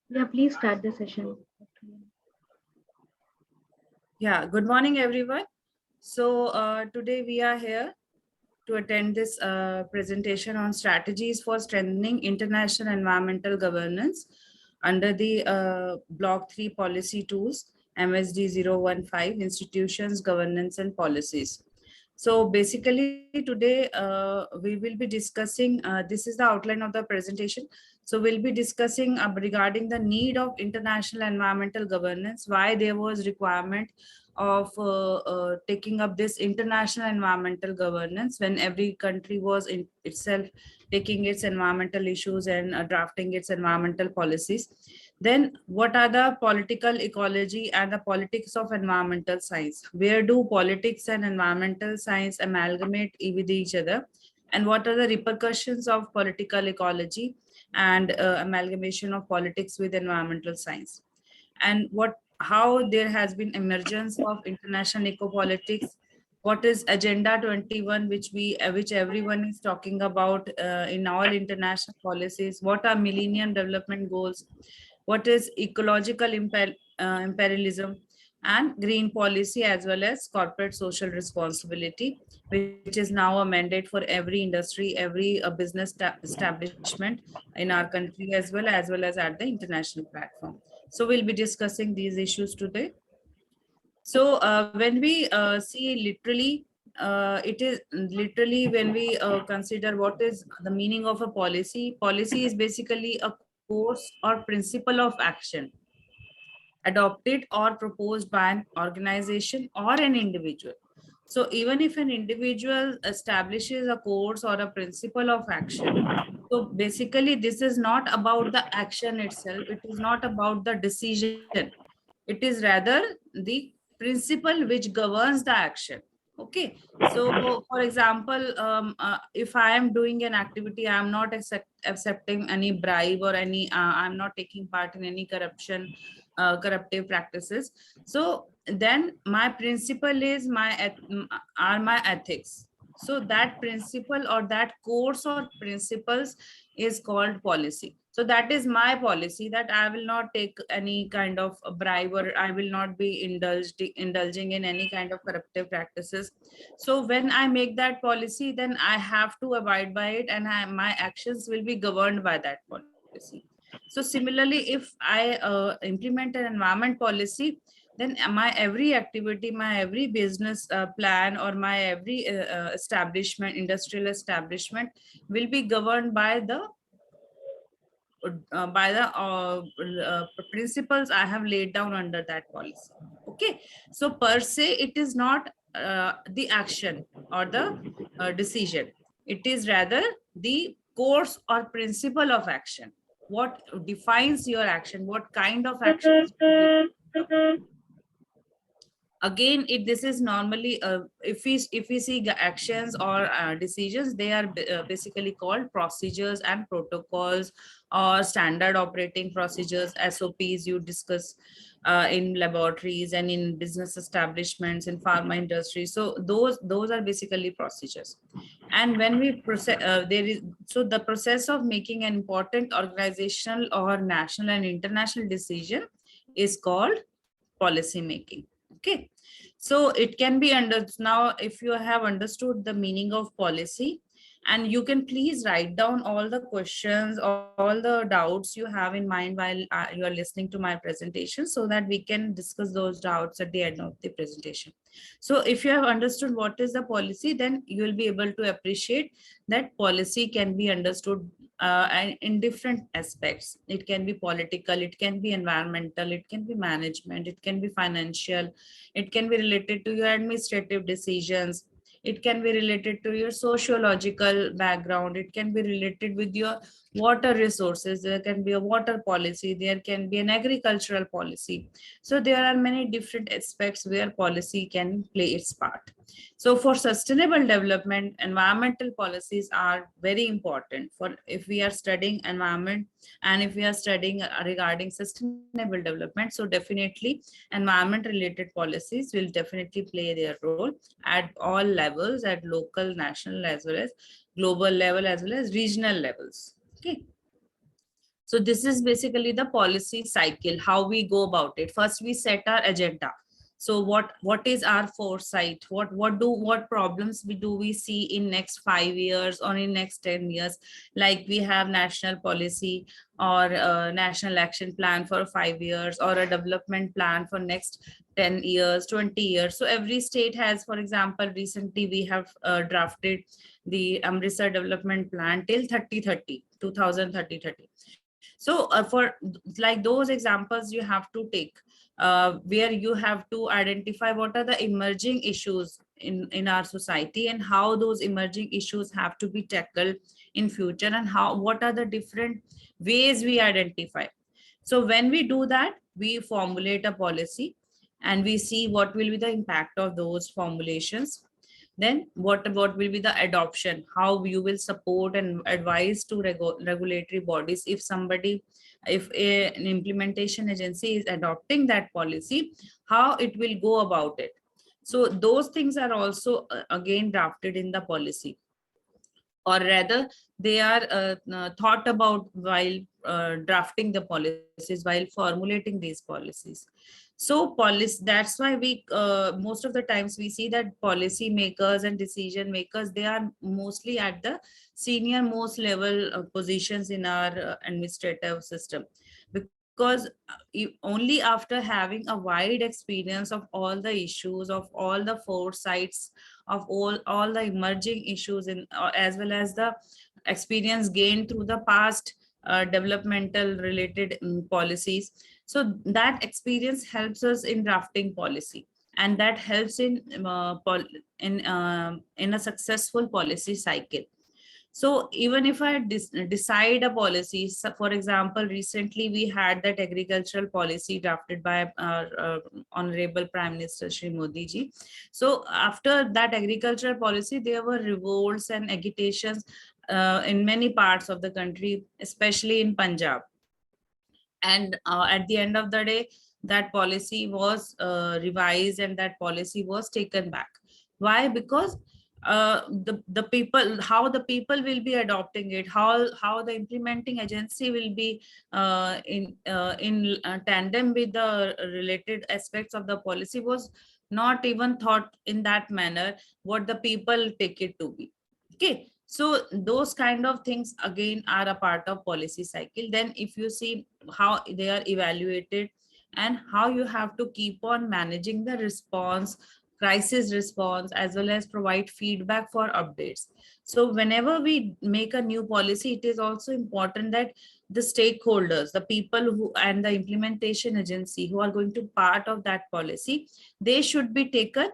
Yeah, please start the session. Yeah, good morning, everyone. Today we are here to attend this presentation on strategies for strengthening international environmental governance under the Block 3 policy tools, MSD 015, institutions, governance, and policies. So basically today we will be discussing, this is the outline of the presentation. So we'll be discussing regarding the need of international environmental governance, why there was requirement of taking up this international environmental governance when every country was in itself taking its environmental issues and drafting its environmental policies. Then what are the political ecology and the politics of environmental science? Where do politics and environmental science amalgamate with each other? And what are the repercussions of political ecology and amalgamation of politics with environmental science? And what how there has been emergence of international eco-politics? What is agenda 21, which everyone is talking about in all international policies? What are millennium development goals? What is ecological imperialism and green policy, as well as corporate social responsibility, which is now a mandate for every industry, every business establishment in our country, as well as at the international platform. So we'll be discussing these issues today. So when we see literally, it is literally when we consider what is the meaning of a policy. Policy is basically a course or principle of action adopted or proposed by an organization or an individual. So even if an individual establishes a course or a principle of action, so basically this is not about the action itself, it is not about the decision, it is rather the principle which governs the action. Okay, so for example, if I am doing an activity, I am not accepting any bribe or any I'm not taking part in any corruptive practices. So then my principle is are my ethics. So that principle or that course or principles is called policy. So that is my policy, that I will not take any kind of a bribe, or I will not be indulging in any kind of corruptive practices. So when I make that policy, then I have to abide by it, and my actions will be governed by that policy. So similarly, if I implement an environment policy, then my every activity, my every business plan, or my every establishment, industrial establishment, will be governed by the principles I have laid down under that policy. Okay, so per se, it is not the action or the decision. It is rather the course or principle of action. What defines your action? What kind of actions you take? Again, this is normally if we see actions or decisions, they are basically called procedures and protocols, or standard operating procedures, SOPs you discuss in laboratories and in business establishments, in pharma industry. So those are basically procedures. And when we process there is so the process of making an important organizational or national and international decision is called policy making. Okay, so it can be under now, if you have understood the meaning of policy, and you can please write down all the questions, all the doubts you have in mind while you are listening to my presentation, so that we can discuss those doubts at the end of the presentation. So if you have understood what is the policy, then you will be able to appreciate that policy can be understood and in different aspects. It can be political, it can be environmental, it can be management, it can be financial, it can be related to your administrative decisions, it can be related to your sociological background, it can be related with your water resources, there can be a water policy, there can be an agricultural policy. So there are many different aspects where policy can play its part. So for sustainable development, environmental policies are very important for if we are studying environment, and if we are studying regarding sustainable development. So definitely environment related policies will definitely play their role at all levels, at local, national, as well as global level, as well as regional levels. Okay, So this is basically the policy cycle, how we go about it. First, we set our agenda. So what is our foresight? What problems we see in next 5 years or in next 10 years? Like we have national policy or a national action plan for 5 years or a development plan for next 10 years, 20 years. So every state has, for example, recently we have drafted the Amritsar development plan till 3030, 2030. So for like those examples you have to take, where you have to identify what are the emerging issues in our society and how those emerging issues have to be tackled in future, and how what are the different ways we identify. So when we do that, we formulate a policy and we see what will be the impact of those formulations. Then what will be the adoption, how you will support and advise to regulatory bodies if somebody, if an implementation agency is adopting that policy, how it will go about it. So those things are also again drafted in the policy, or rather they are thought about while drafting the policies, while formulating these policies. So policy, that's why we most of the times we see that policy makers and decision makers, they are mostly at the senior most level positions in our administrative system, because only after having a wide experience of all the issues, of all the foresights, of all the emerging issues in, as well as the experience gained through the past developmental related policies. So that experience helps us in drafting policy, and that helps in a successful policy cycle. So even if I decide a policy, so for example, recently we had that agricultural policy drafted by our Honorable Prime Minister Shri Modi ji. So after that agricultural policy, there were revolts and agitations in many parts of the country, especially in Punjab. And at the end of the day, that policy was revised and that policy was taken back. Why? Because the people, how the people will be adopting it, how the implementing agency will be in tandem with the related aspects of the policy was not even thought in that manner what the people take it to be. Okay, so those kind of things again are a part of policy cycle. Then if you see how they are evaluated and how you have to keep on managing the response, crisis response, as well as provide feedback for updates. So whenever we make a new policy, it is also important that the stakeholders, the people who and the implementation agency who are going to part of that policy, they should be taken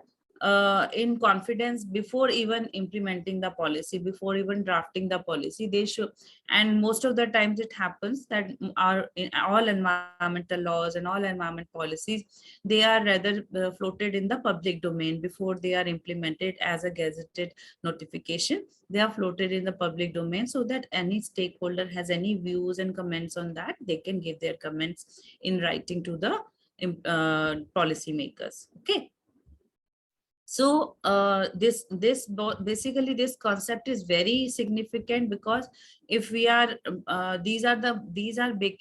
in confidence before even implementing the policy, before even drafting the policy. They should, and most of the times it happens that our in all environmental laws and all environment policies, they are rather floated in the public domain before they are implemented as a gazetted notification. They are floated in the public domain so that any stakeholder has any views and comments on that, they can give their comments in writing to the policy makers. Okay. So basically this concept is very significant, because if we are these are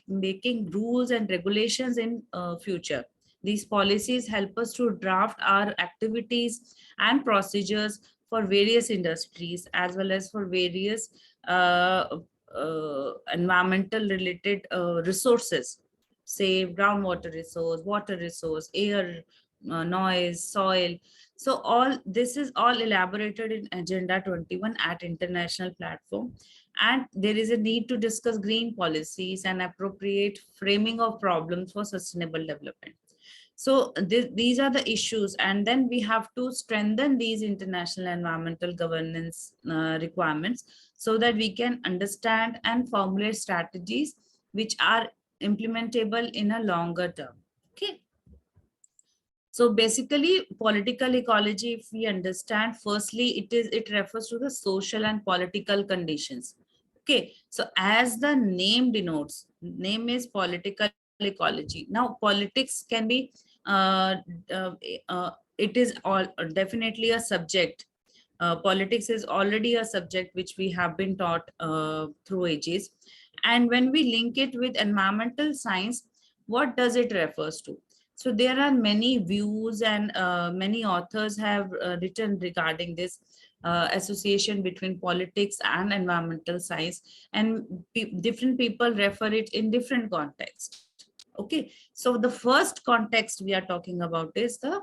making rules and regulations in future. These policies help us to draft our activities and procedures for various industries, as well as for various environmental related resources, say groundwater resource, water resource, air, noise, soil. So all this is all elaborated in Agenda 21 at international platform. And there is a need to discuss green policies and appropriate framing of problems for sustainable development. So these are the issues, and then we have to strengthen these international environmental governance requirements so that we can understand and formulate strategies which are implementable in a longer term. Okay. So basically, political ecology, if we understand, firstly, it refers to the social and political conditions. Okay, so as the name denotes, name is political ecology. Now, politics can be, uh, uh, it is all definitely a subject. Politics is already a subject which we have been taught through ages, And when we link it with environmental science, what does it refers to? So there are many views, and many authors have written regarding this association between politics and environmental science, and different people refer it in different context. Okay, so the first context we are talking about is the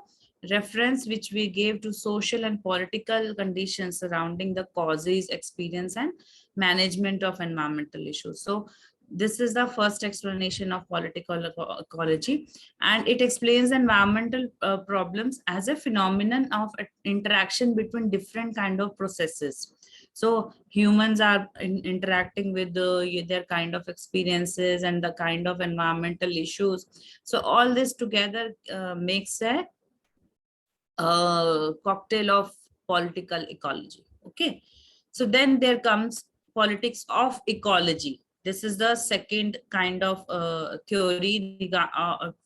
reference which we gave to social and political conditions surrounding the causes, experience, and management of environmental issues. So this is the first explanation of political ecology, and it explains environmental problems as a phenomenon of interaction between different kind of processes. So humans are interacting with their kind of experiences and the kind of environmental issues. So all this together makes a cocktail of political ecology. Okay, so then there comes politics of ecology. This is the second kind of theory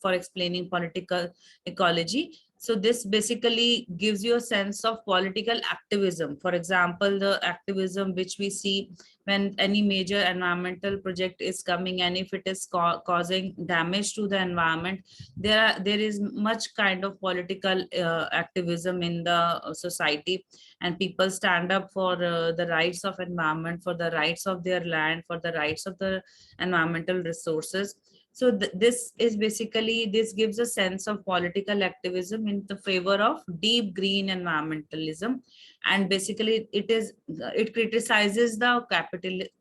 for explaining political ecology. So this basically gives you a sense of political activism. For example, the activism which we see when any major environmental project is coming, and if it is causing damage to the environment, there is much kind of political activism in the society, and people stand up for the rights of environment, for the rights of their land, for the rights of the environmental resources. So this is basically, this gives a sense of political activism in the favor of deep green environmentalism. And basically it criticizes the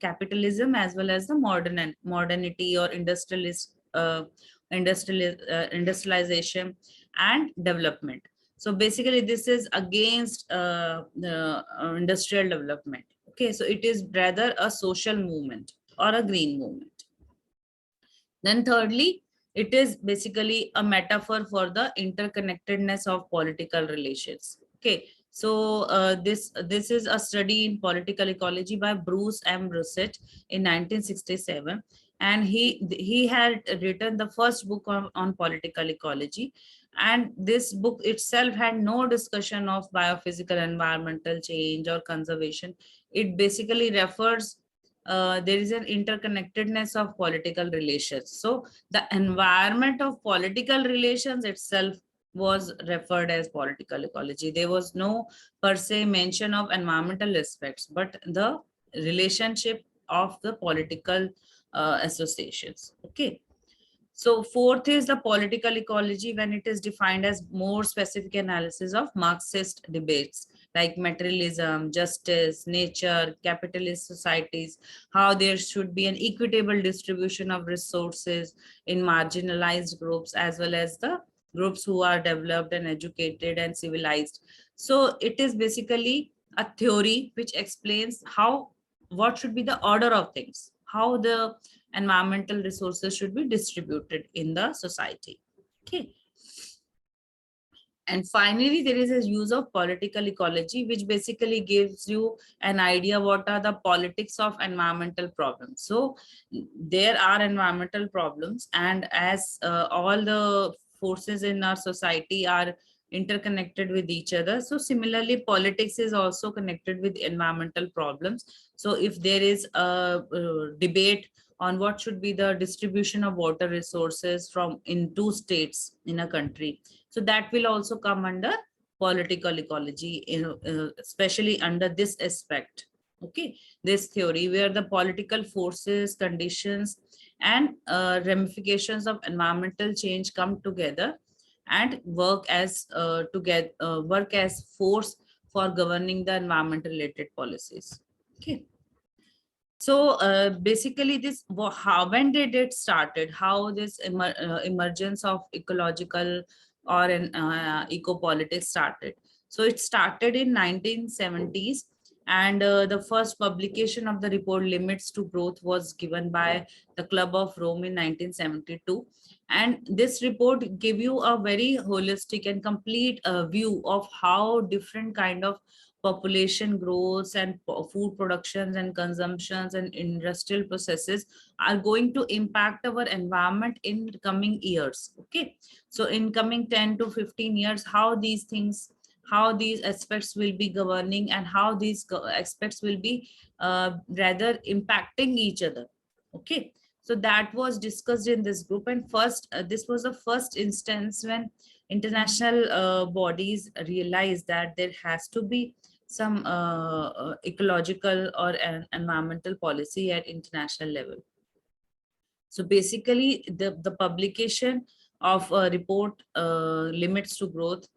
capitalism as well as the modernity or industrialization and development. So basically this is against the industrial development. Okay, so it is rather a social movement or a green movement. Then thirdly, it is basically a metaphor for the interconnectedness of political relations. Okay, so this is a study in political ecology by Bruce M. Brusset in 1967, and he had written the first book on political ecology. And this book itself had no discussion of biophysical environmental change or conservation. It basically refers, there is an interconnectedness of political relations. So the environment of political relations itself was referred as political ecology. There was no per se mention of environmental aspects, but the relationship of the political associations. Okay. So fourth is the political ecology, when it is defined as more specific analysis of Marxist debates like materialism, justice, nature, capitalist societies, how there should be an equitable distribution of resources in marginalized groups as well as the groups who are developed and educated and civilized. So it is basically a theory which explains how, what should be the order of things, how the environmental resources should be distributed in the society. Okay. And finally, there is a use of political ecology, which basically gives you an idea what are the politics of environmental problems. So there are environmental problems, and as all the forces in our society are interconnected with each other, so similarly politics is also connected with environmental problems. So if there is a debate on what should be the distribution of water resources from in two states in a country, so that will also come under political ecology, especially under this aspect. Okay, this theory where the political forces, conditions, and ramifications of environmental change come together and work as work as force for governing the environmental related policies. Okay. So basically, this how, when did it started? How this emergence of ecological or an eco politics started? So it started in 1970s, and the first publication of the report "Limits to Growth" was given by the Club of Rome in 1972. And this report gave you a very holistic and complete view of how different kind of population growth and food productions and consumptions and industrial processes are going to impact our environment in coming years. Okay, so in coming 10 to 15 years, how these things, how these aspects will be governing, and how these aspects will be rather impacting each other. Okay, so that was discussed in this group, and first, this was the first instance when international bodies realized that there has to be some ecological or an environmental policy at international level. So basically, the publication of a report, Limits to Growth,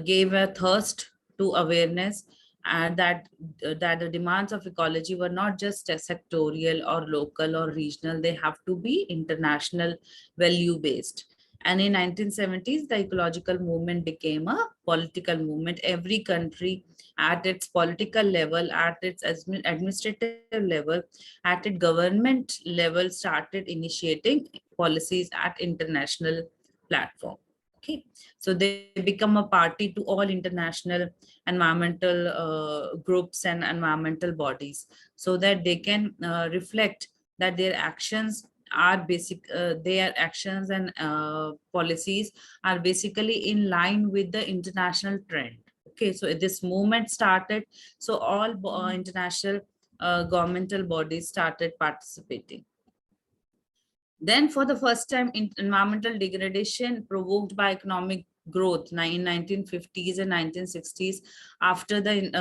gave a thirst to awareness, and that the demands of ecology were not just sectorial or local or regional, they have to be international, value based. And in 1970s, the ecological movement became a political movement. Every country at its political level, at its administrative level, at its government level, started initiating policies at international platform. Okay, so they become a party to all international environmental groups and environmental bodies, so that they can reflect that their actions are their actions and policies are basically in line with the international trend. Okay, so this movement started, so all international governmental bodies started participating. Then, for the first time, environmental degradation provoked by economic growth in 1950s and 1960s, after the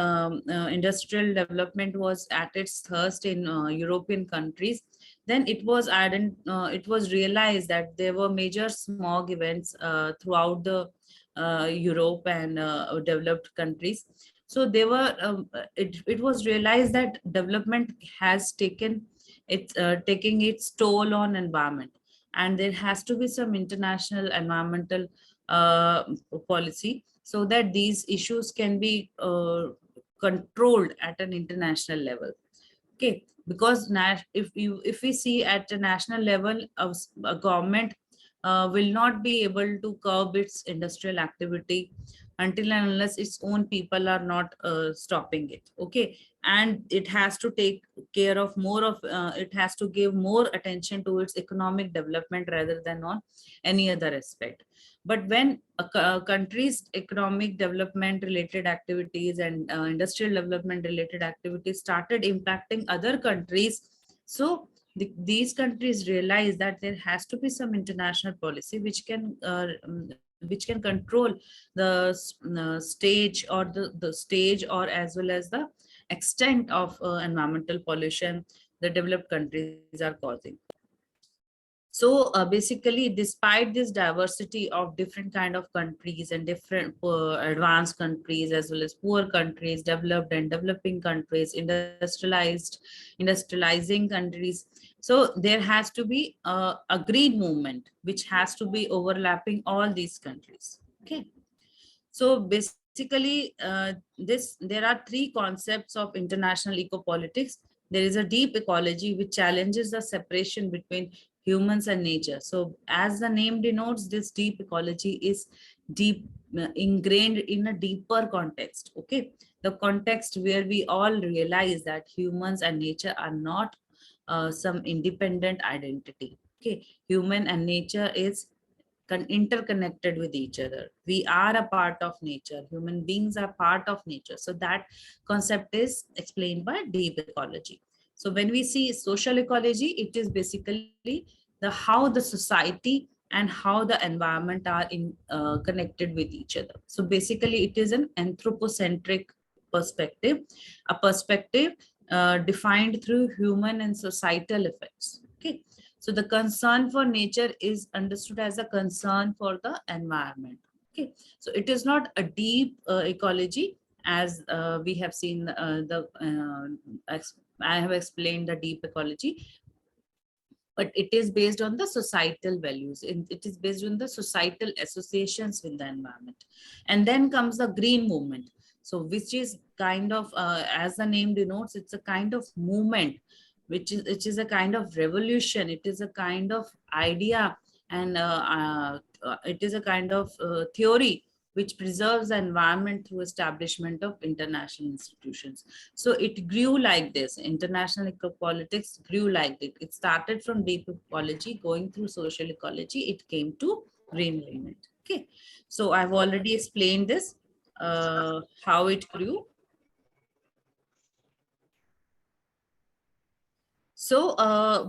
industrial development was at its thirst in European countries, then it was realized that there were major smog events throughout the Europe and developed countries. So it was realized that development has taking its toll on environment, and there has to be some international environmental uh, policy, so that these issues can be controlled at an international level. Okay, because if we see at a national level, a government will not be able to curb its industrial activity until and unless its own people are not stopping it. Okay, and it has to take care of more of it has to give more attention to its economic development rather than on any other aspect. But when a country's economic development related activities and industrial development related activities started impacting other countries, so these countries realize that there has to be some international policy which can control the stage, or the stage, or as well as the extent of environmental pollution the developed countries are causing. So basically, despite this diversity of different kind of countries and different advanced countries as well as poor countries, developed and developing countries, industrializing countries, so there has to be a green movement which has to be overlapping all these countries. Okay, so basically, there are three concepts of international ecopolitics. There is a deep ecology which challenges the separation between humans and nature. So, as the name denotes, this deep ecology is deep ingrained in a deeper context. Okay, the context where we all realize that humans and nature are not some independent identity. Okay, human and nature is interconnected with each other. We are a part of nature. Human beings are part of nature. So that concept is explained by deep ecology. So when we see social ecology, it is basically the how the society and how the environment are connected with each other. So basically, it is an anthropocentric perspective, a perspective defined through human and societal effects. Okay, so the concern for nature is understood as a concern for the environment. Okay, so it is not a deep ecology as we have seen I have explained the deep ecology, but it is based on the societal values. It is based on the societal associations with the environment. And then comes the green movement. So which is kind of, as the name denotes, it's a kind of movement, which is a kind of revolution. It is a kind of idea, and it is a kind of theory which preserves the environment through establishment of international institutions. So it grew like this. International ecopolitics grew like this. It started from deep ecology, going through social ecology. It came to green movement. Okay, so I've already explained this, how it grew. So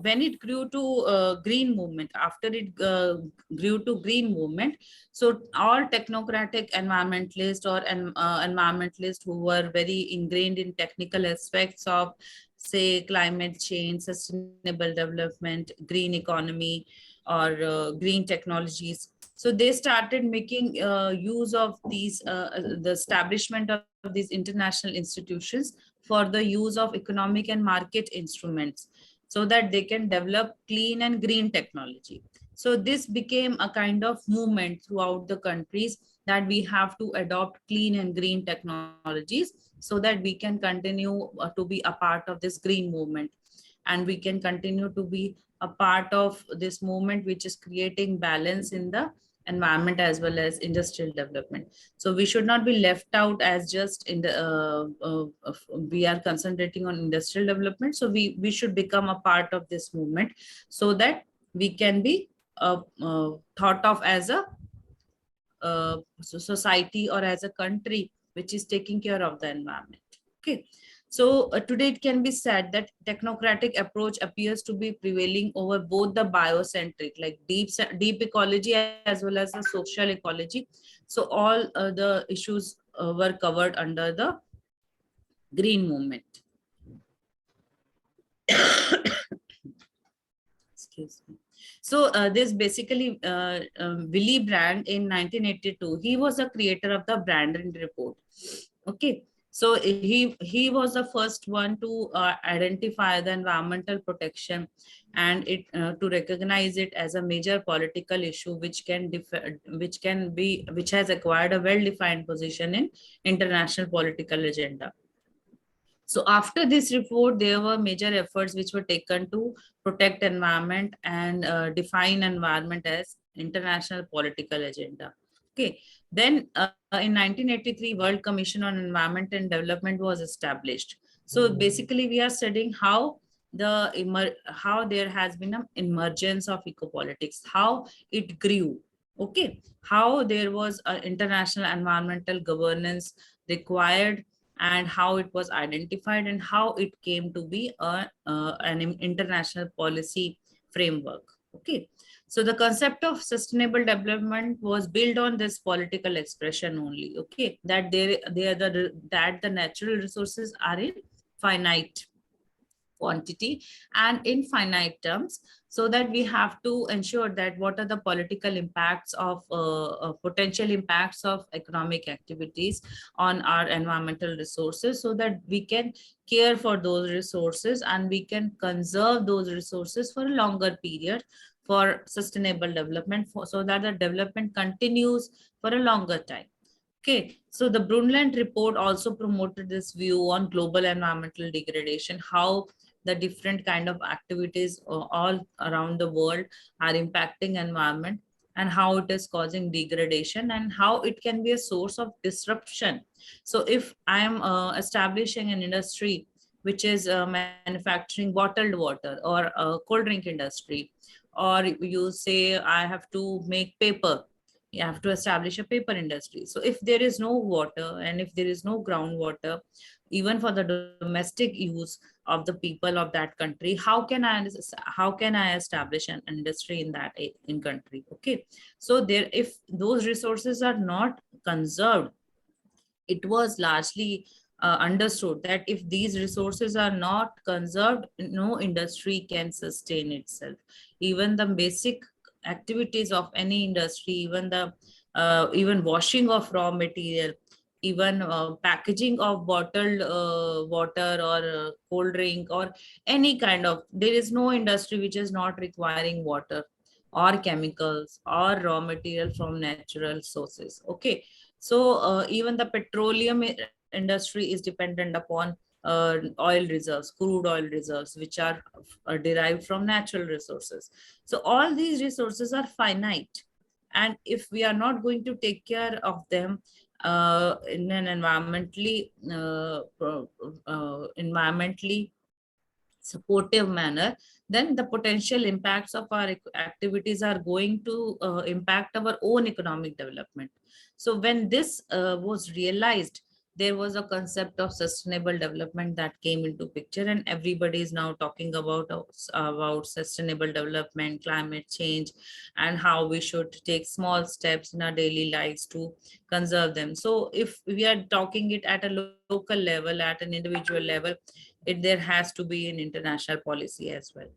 when it grew to green movement, after it grew to green movement, so all technocratic environmentalists or environmentalists who were very ingrained in technical aspects of, say, climate change, sustainable development, green economy, or green technologies. So they started making use of these, the establishment of these international institutions for the use of economic and market instruments, so that they can develop clean and green technology. So this became a kind of movement throughout the countries, that we have to adopt clean and green technologies, so that we can continue to be a part of this green movement, and we can continue to be a part of this movement which is creating balance in the environment as well as industrial development. So we should not be left out as just in the we are concentrating on industrial development. So we should become a part of this movement, so that we can be thought of as a society or as a country which is taking care of the environment. Okay. So today it can be said that technocratic approach appears to be prevailing over both the biocentric, like deep ecology, as well as the social ecology. So all the issues were covered under the green movement. Excuse me. So this basically Willy Brandt in 1982, he was the creator of the Brandon report. Okay. So he was the first one to identify the environmental protection, and it to recognize it as a major political issue which has acquired a well-defined position in international political agenda. So after this report, there were major efforts which were taken to protect environment and define environment as international political agenda. Okay. Then in 1983, World Commission on Environment and Development was established. So basically, we are studying how how there has been an emergence of ecopolitics, how it grew. Okay, how there was an international environmental governance required, and how it was identified, and how it came to be an international policy framework. Okay, so the concept of sustainable development was built on this political expression only. Okay, that that the natural resources are in finite quantity and in finite terms, so that we have to ensure that what are the political impacts of potential impacts of economic activities on our environmental resources, so that we can care for those resources and we can conserve those resources for a longer period for sustainable development, so that the development continues for a longer time. Okay, so the Brundtland report also promoted this view on global environmental degradation, how the different kind of activities all around the world are impacting environment, and how it is causing degradation, and how it can be a source of disruption. So if I am establishing an industry which is manufacturing bottled water, or a cold drink industry, or you say I have to make paper, you have to establish a paper industry. So if there is no water and if there is no groundwater, even for the domestic use of the people of that country, how can I establish an industry in that in country? Okay, so there, if those resources are not conserved, it was largely understood that if these resources are not conserved, no industry can sustain itself. Even the basic activities of any industry, even washing of raw material, even packaging of bottled water or cold drink or any kind of, there is no industry which is not requiring water or chemicals or raw material from natural sources. Okay, so even the petroleum industry is dependent upon oil reserves, crude oil reserves, which are derived from natural resources. So all these resources are finite, and if we are not going to take care of them in an environmentally supportive manner, then the potential impacts of our activities are going to impact our own economic development. So when this was realized, there was a concept of sustainable development that came into picture, and everybody is now talking about sustainable development, climate change, and how we should take small steps in our daily lives to conserve them. So if we are talking it at a local level, at an individual level, there has to be an international policy as well.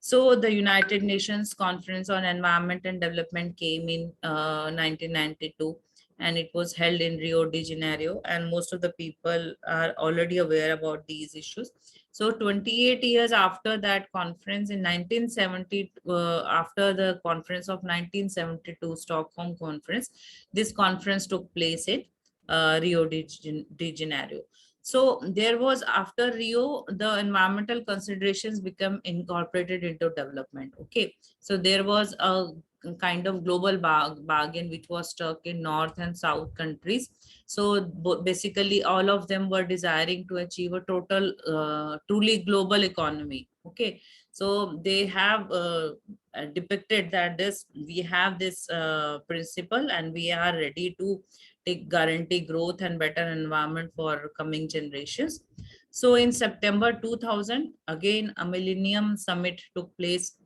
So the United Nations Conference on Environment and Development came in 1992, and it was held in Rio de Janeiro, and most of the people are already aware about these issues. So 28 years after that conference in 1970, after the conference of 1972 Stockholm conference, this conference took place in Rio de Janeiro. So there was, after Rio, the environmental considerations become incorporated into development. Okay. So there was a kind of global bargain which was struck in North and South countries. So basically all of them were desiring to achieve a total, truly global economy. Okay. So they have depicted that we have this principle, and we are ready to guarantee growth and better environment for coming generations. So in September 2000, again, a Millennium Summit took place,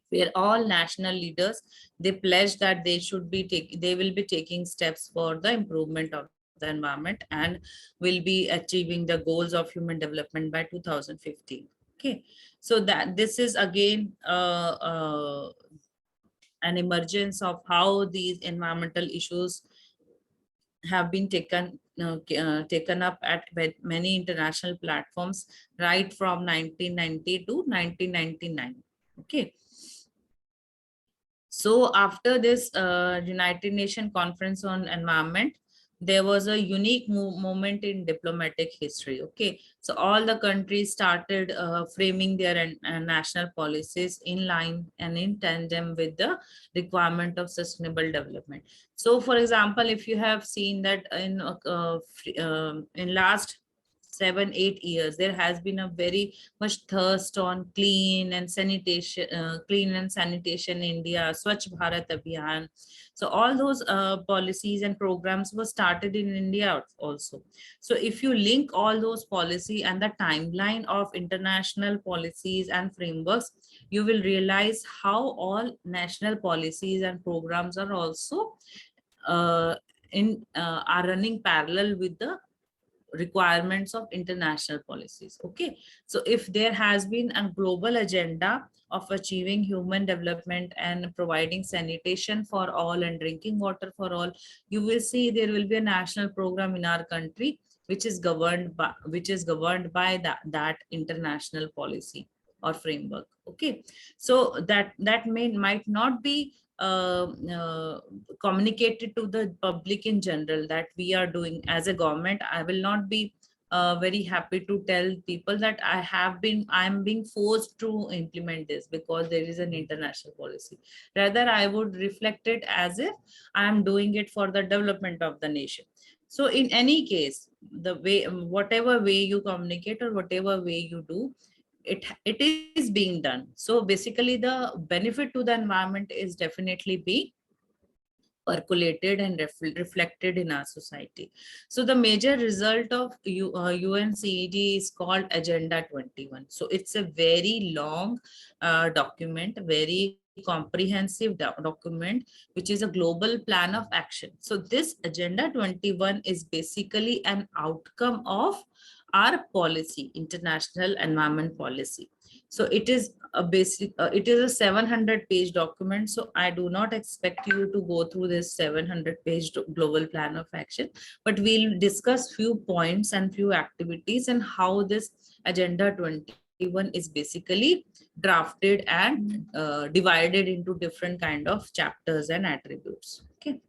where all national leaders, they pledged that they will be taking steps for the improvement of the environment, and will be achieving the goals of human development by 2015. Okay, so that this is again an emergence of how these environmental issues have been taken up at many international platforms right from 1990 to 1999. Okay. So after this United Nations Conference on Environment, there was a unique moment in diplomatic history. Okay, so all the countries started framing their national policies in line and in tandem with the requirement of sustainable development. So, for example, if you have seen that in last 7 8 years, there has been a very much thirst on clean and sanitation India, Swachh Bharat Abhiyan. So all those policies and programs were started in India also. So if you link all those policy and the timeline of international policies and frameworks, you will realize how all national policies and programs are also uh, are running parallel with the requirements of international policies. Okay, so if there has been a global agenda of achieving human development and providing sanitation for all and drinking water for all, you will see there will be a national program in our country which is governed by that international policy or framework. Okay, so that might not be communicated to the public in general that we are doing as a government. I will not be very happy to tell people that I'm being forced to implement this because there is an international policy. Rather, I would reflect it as if I am doing it for the development of the nation. So in any case, the way, whatever way you communicate or whatever way you do, it is being done. So basically the benefit to the environment is definitely being percolated and reflected in our society. So the major result of UNCED is called Agenda 21. So it's a very long document, very comprehensive document, which is a global plan of action. So this Agenda 21 is basically an outcome of our policy, international environment policy. So it is a basic, it is a 700-page document. So I do not expect you to go through this 700-page global plan of action, but we'll discuss few points and few activities and how this Agenda 21 is basically drafted and divided into different kind of chapters and attributes. Okay.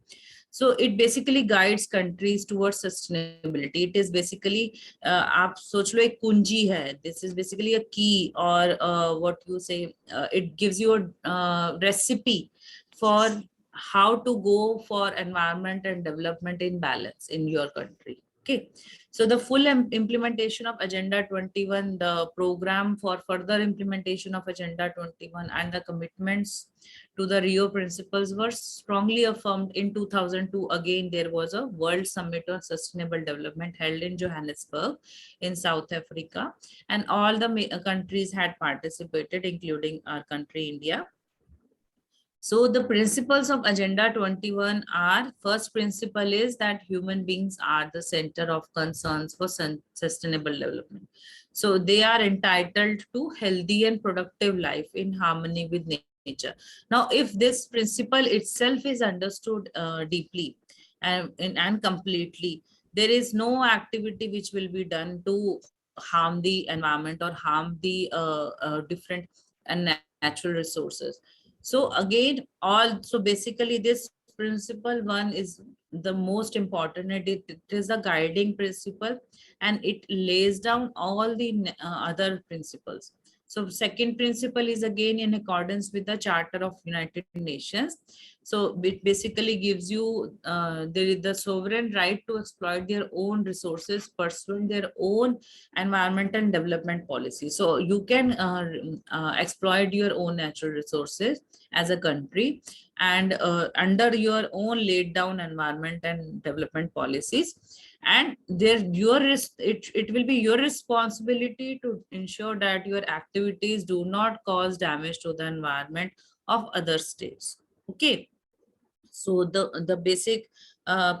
So it basically guides countries towards sustainability. It is basically आप सोच लो एक कुंजी है. This is basically a key, or what you say, it gives you a recipe for how to go for environment and development in balance in your country. Okay, so the full implementation of Agenda 21, the program for further implementation of Agenda 21 and the commitments to the Rio principles were strongly affirmed in 2002. Again, there was a World Summit on Sustainable Development held in Johannesburg in South Africa, and all the countries had participated, including our country, India. So the principles of Agenda 21 are, first principle is that human beings are the center of concerns for sustainable development. So they are entitled to healthy and productive life in harmony with nature. Now, if this principle itself is understood deeply and completely, there is no activity which will be done to harm the environment or harm the different and natural resources. So again, basically this principle one is the most important. It is a guiding principle, and it lays down all the other principles. So second principle is again in accordance with the Charter of United Nations. So it basically gives you the sovereign right to exploit their own resources, pursuing their own environmental and development policy. So you can exploit your own natural resources as a country, and under your own laid down environment and development policies, and it will be your responsibility to ensure that your activities do not cause damage to the environment of other states. Okay, so the basic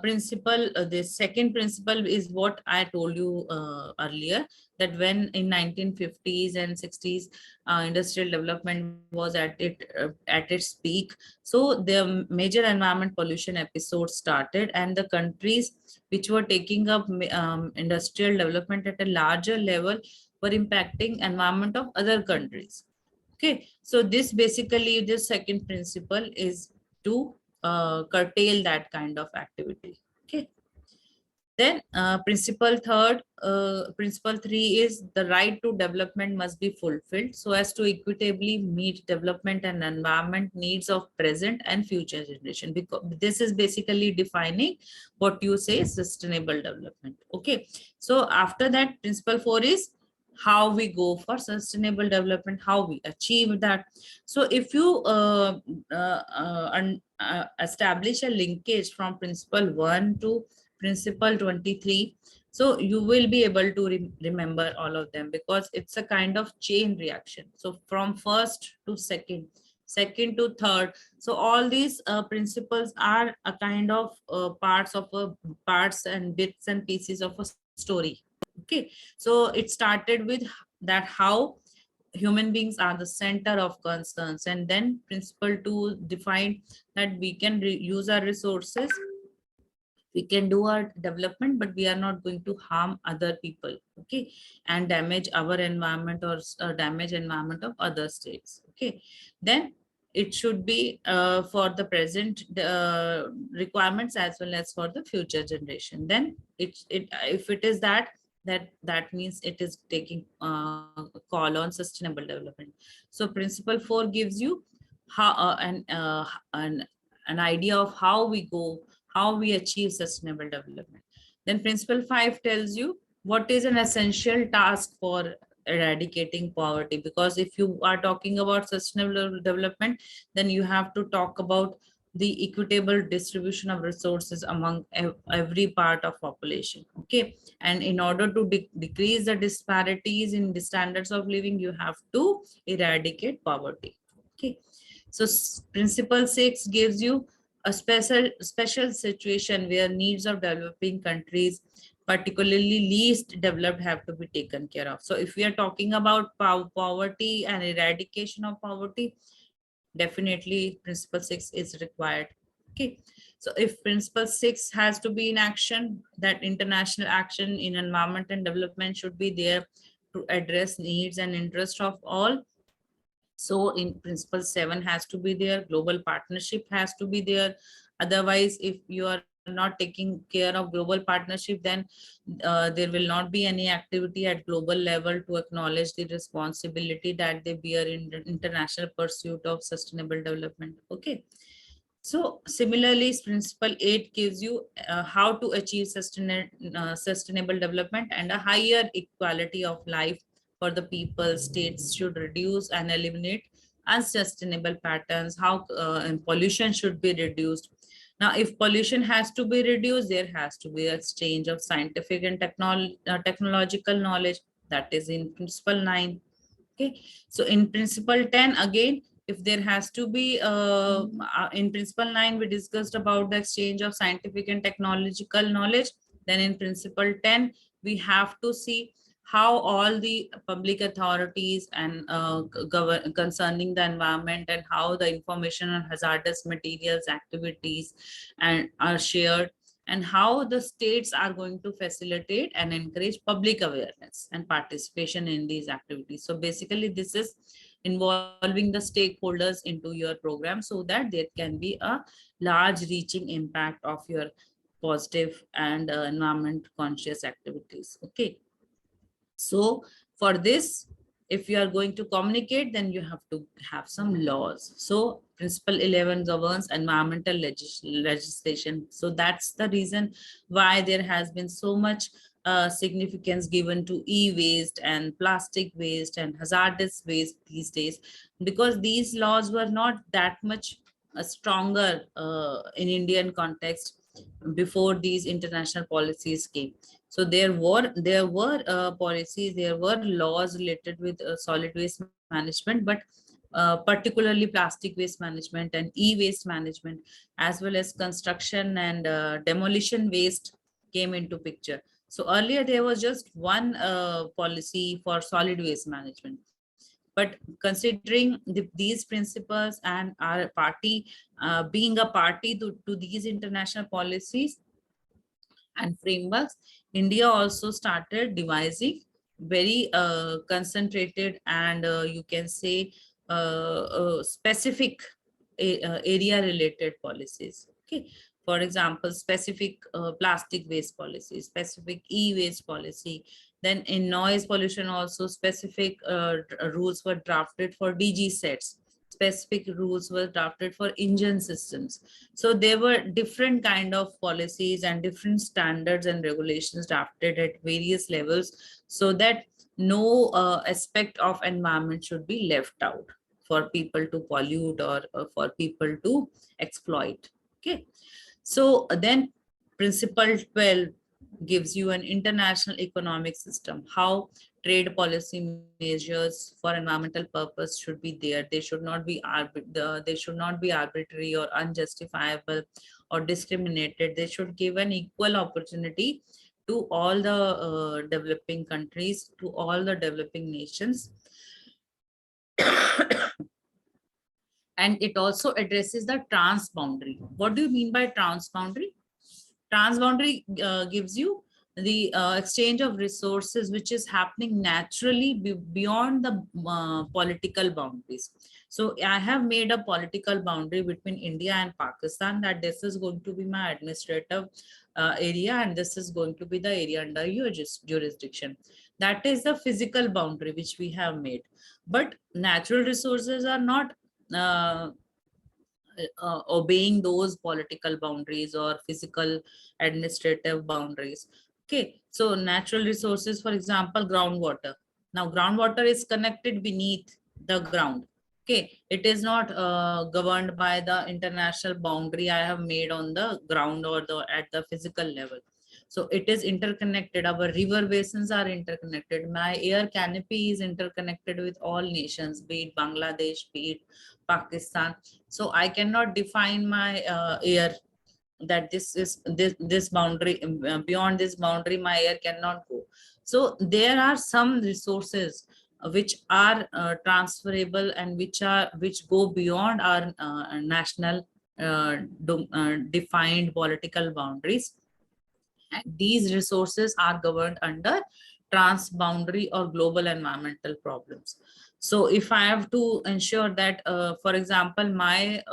principle, the second principle is what I told you earlier, that when in 1950s and 60s industrial development was at its peak, so the major environment pollution episodes started, and the countries which were taking up industrial development at a larger level were impacting environment of other countries. Okay, so this basically, this second principle is to curtail that kind of activity. Okay. Then principle three is the right to development must be fulfilled so as to equitably meet development and environment needs of present and future generation. Because this is basically defining what you say sustainable development. Okay. So after that, principle four is how we go for sustainable development, how we achieve that. So if you establish a linkage from principle 1 to principle 23, so you will be able to remember all of them, because it's a kind of chain reaction. So from first to second, second to third, so all these principles are a kind of parts and bits and pieces of a story. Okay, so it started with that how human beings are the center of concerns, and then principle 2 defined that we can use our resources, we can do our development, but we are not going to harm other people, okay, and damage our environment or damage environment of other states. Okay, then it should be for the present requirements as well as for the future generation. Then it if it is that means it is taking call on sustainable development. So principle 4 gives you how an idea of how we go, how we achieve sustainable development. Then principle 5 tells you what is an essential task for eradicating poverty, because if you are talking about sustainable development, then you have to talk about the equitable distribution of resources among every part of population. Okay, and in order to decrease the disparities in the standards of living, you have to eradicate poverty. Okay, so principle 6 gives you a special situation where needs of developing countries, particularly least developed, have to be taken care of. So if we are talking about poverty and eradication of poverty, definitely principle 6 is required. Okay, so if principle 6 has to be in action, that international action in environment and development should be there to address needs and interest of all. So in principle 7 has to be there, global partnership has to be there. Otherwise, if you are not taking care of global partnership, then there will not be any activity at global level to acknowledge the responsibility that they bear in the international pursuit of sustainable development. Okay, So similarly, principle 8 gives you how to achieve sustainable development and a higher equality of life for the people. States should reduce and eliminate unsustainable patterns, how and pollution should be reduced. Now, if pollution has to be reduced, there has to be exchange of scientific and technological knowledge. That is in principle 9. Okay, so in principle 10 again, if there has to be in principle 9 we discussed about the exchange of scientific and technological knowledge, then in principle 10 we have to see how all the public authorities and concerning the environment and how the information on hazardous materials activities and are shared, and how the states are going to facilitate and encourage public awareness and participation in these activities. So basically this is involving the stakeholders into your program so that there can be a large reaching impact of your positive and environment conscious activities. Okay, so for this, if you are going to communicate, then you have to have some laws. So principle 11 governs environmental legislation. So that's the reason why there has been so much significance given to e-waste and plastic waste and hazardous waste these days, because these laws were not that much stronger in Indian context before these international policies came. So there were policies, there were laws related with solid waste management, but particularly plastic waste management and e-waste management, as well as construction and demolition waste came into picture. So earlier there was just one policy for solid waste management. But considering these principles and our party being a party to these international policies and frameworks, India also started devising very concentrated and you can say specific area related policies. Okay, for example, specific plastic waste policy, specific e-waste policy. Then in noise pollution also specific rules were drafted for DG sets. Specific rules were drafted for engine systems. So there were different kind of policies and different standards and regulations drafted at various levels, so that no aspect of environment should be left out for people to pollute or for people to exploit. Okay, so then principle 12 gives you an international economic system, how trade policy measures for environmental purpose should be there. They should not be they should not be arbitrary or unjustifiable or discriminated. They should give an equal opportunity to all the developing countries, to all the developing nations. And it also addresses the transboundary. What do you mean by transboundary? Transboundary gives you the exchange of resources which is happening naturally beyond the political boundaries. So I have made a political boundary between India and Pakistan, that this is going to be my administrative area and this is going to be the area under your jurisdiction. That is the physical boundary which we have made. But natural resources are not uh, obeying those political boundaries or physical administrative boundaries. Okay, so natural resources, for example, groundwater. Now groundwater is connected beneath the ground. Okay, it is not governed by the international boundary I have made on the ground or the at the physical level. So it is interconnected. Our river basins are interconnected. My air canopy is interconnected with all nations, be it Bangladesh, be it Pakistan. So I cannot define my air that this boundary, beyond this boundary my air cannot go. So there are some resources which are transferable and which go beyond our national defined political boundaries. And these resources are governed under transboundary or global environmental problems. So if I have to ensure that, for example, my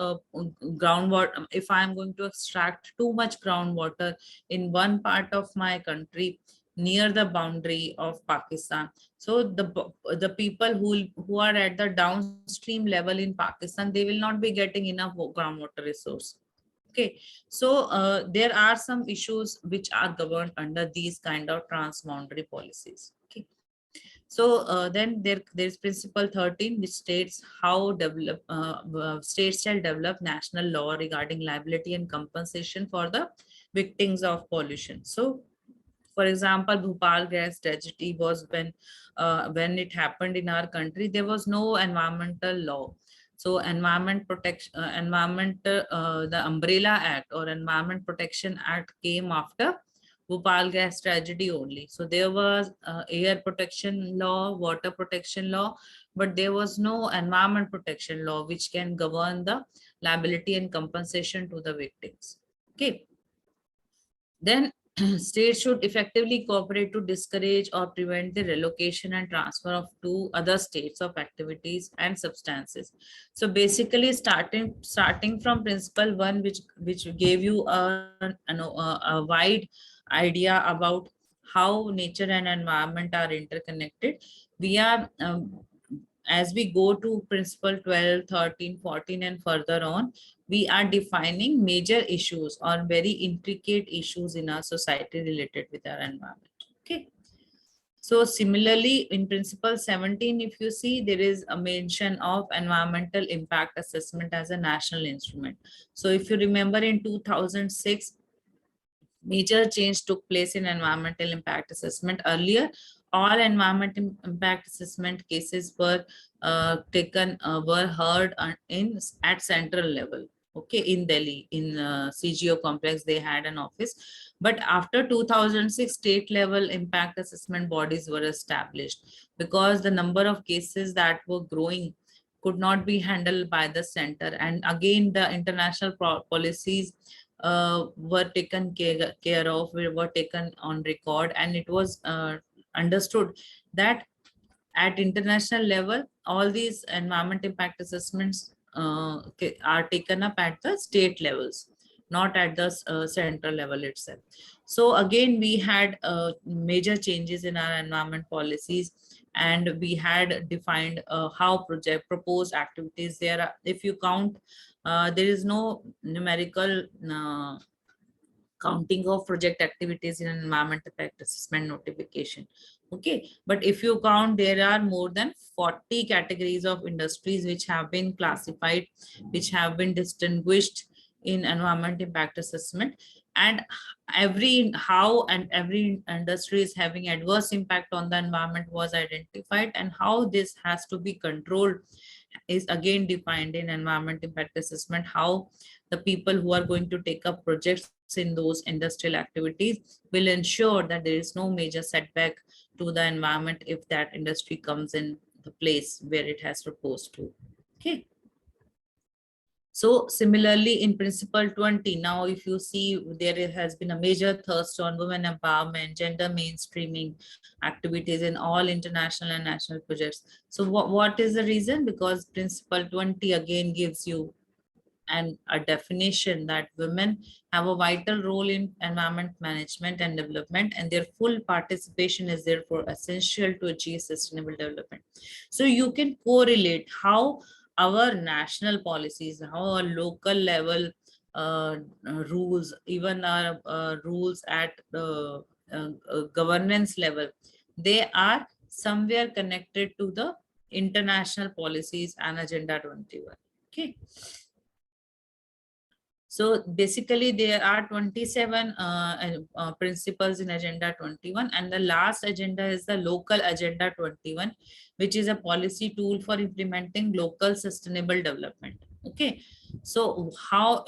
groundwater, if I am going to extract too much groundwater in one part of my country near the boundary of Pakistan, so the people who are at the downstream level in Pakistan, they will not be getting enough groundwater resource. Okay, so there are some issues which are governed under these kind of transboundary policies. Okay, so there is principle 13, which states how states shall develop national law regarding liability and compensation for the victims of pollution. So for example, Bhopal gas tragedy was when it happened in our country, there was no environmental law. So environment protection, the Umbrella Act or Environment Protection Act came after Bhopal gas tragedy only. So there was air protection law, water protection law, but there was no environment protection law which can govern the liability and compensation to the victims. Okay. Then states should effectively cooperate to discourage or prevent the relocation and transfer of to other states of activities and substances. So basically starting from principle 1, which gave you a wide idea about how nature and environment are interconnected. We are as we go to principle 12, 13, 14 and further on, we are defining major issues or very intricate issues in our society related with our environment. Okay. So similarly, in principle 17, if you see, there is a mention of environmental impact assessment as a national instrument. So if you remember, in 2006, major change took place in environmental impact assessment. Earlier, all environmental impact assessment cases were heard in at central level. Okay, in Delhi, in CGO complex, they had an office. But after 2006, state level impact assessment bodies were established because the number of cases that were growing could not be handled by the center. And again, the international policies were taken care of, were taken on record, and it was understood that at international level, all these environment impact assessments are taken up at the state levels, not at the central level itself. So again, we had major changes in our environment policies, and we had defined how project proposed activities there are. If you count, there is no numerical counting of project activities in an environment impact assessment notification. Okay, but if you count, there are more than 40 categories of industries which have been classified, which have been distinguished in environment impact assessment, and every industry is having adverse impact on the environment was identified, and how this has to be controlled is again defined in environment impact assessment. How the people who are going to take up projects in those industrial activities will ensure that there is no major setback to the environment if that industry comes in the place where it has proposed to. Okay. So similarly, in principle 20, now if you see, there has been a major thrust on women empowerment, gender mainstreaming activities in all international and national projects. So what is the reason? Because principle 20 again gives you and a definition that women have a vital role in environment management and development, and their full participation is therefore essential to achieve sustainable development. So you can correlate how our national policies, how our local level rules, even our rules at the governance level, they are somewhere connected to the international policies and Agenda 21. Okay. So basically, there are 27 principles in Agenda 21, and the last agenda is the Local Agenda 21, which is a policy tool for implementing local sustainable development. Okay, so how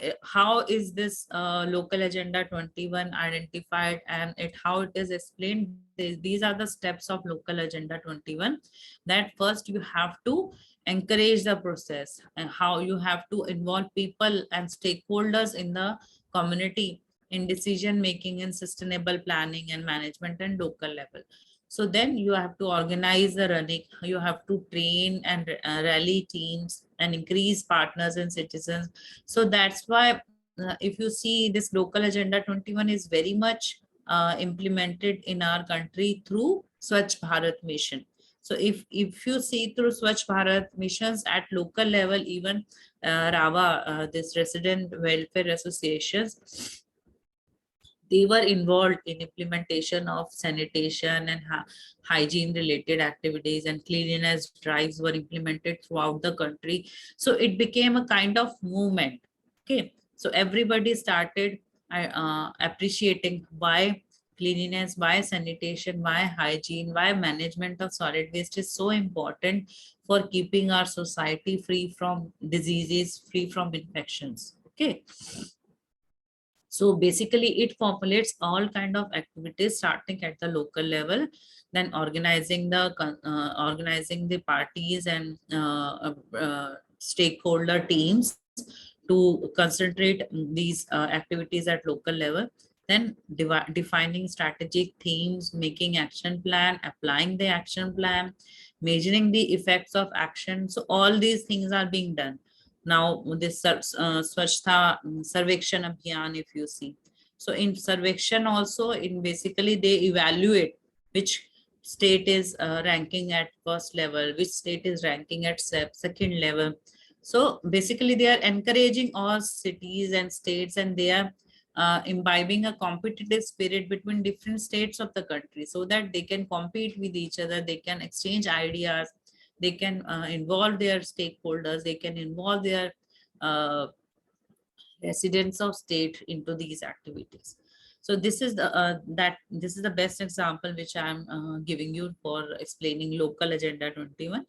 is this Local Agenda 21 identified, and how it is explained? These are the steps of Local Agenda 21. That first you have to encourage the process, and how you have to involve people and stakeholders in the community in decision making and sustainable planning and management and local level. So then you have to organize the running, you have to train and rally teams and increase partners and citizens. So that's why if you see, this Local Agenda 21 is very much implemented in our country through Swachh Bharat mission. So if you see through Swachh Bharat missions at local level, even RAWA, this resident welfare associations, they were involved in implementation of sanitation and hygiene related activities, and cleanliness drives were implemented throughout the country. So it became a kind of movement. Okay, so everybody started appreciating why cleanliness, why sanitation, why hygiene, why management of solid waste is so important for keeping our society free from diseases, free from infections. Okay, so basically it formulates all kind of activities starting at the local level, then organizing the parties and stakeholder teams to concentrate these activities at local level, then defining strategic themes, making action plan, applying the action plan, measuring the effects of action. So all these things are being done. Now this Swachhta Sarvekshan Abhiyan, if you see. So in Sarvekshan also, in basically they evaluate which state is ranking at first level, which state is ranking at second level. So basically they are encouraging all cities and states, and they are imbibing a competitive spirit between different states of the country so that they can compete with each other, they can exchange ideas, they can involve their stakeholders, they can involve their uh, residents of state into these activities. So this is the best example which I'm giving you for explaining local agenda 21.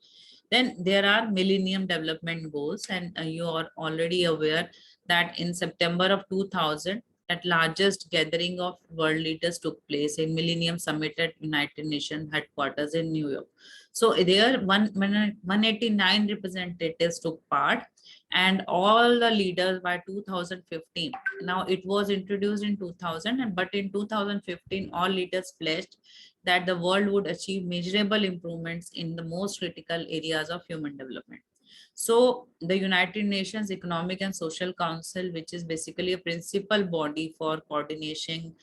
Then there are Millennium Development Goals, and you are already aware that in September of 2000, that largest gathering of world leaders took place in Millennium Summit at United Nations headquarters in New York. So there 189 representatives took part, and all the leaders by 2015. Now it was introduced in 2000, and but in 2015 all leaders pledged that the world would achieve measurable improvements in the most critical areas of human development. So the United Nations Economic and Social Council, which is basically a principal body for coordination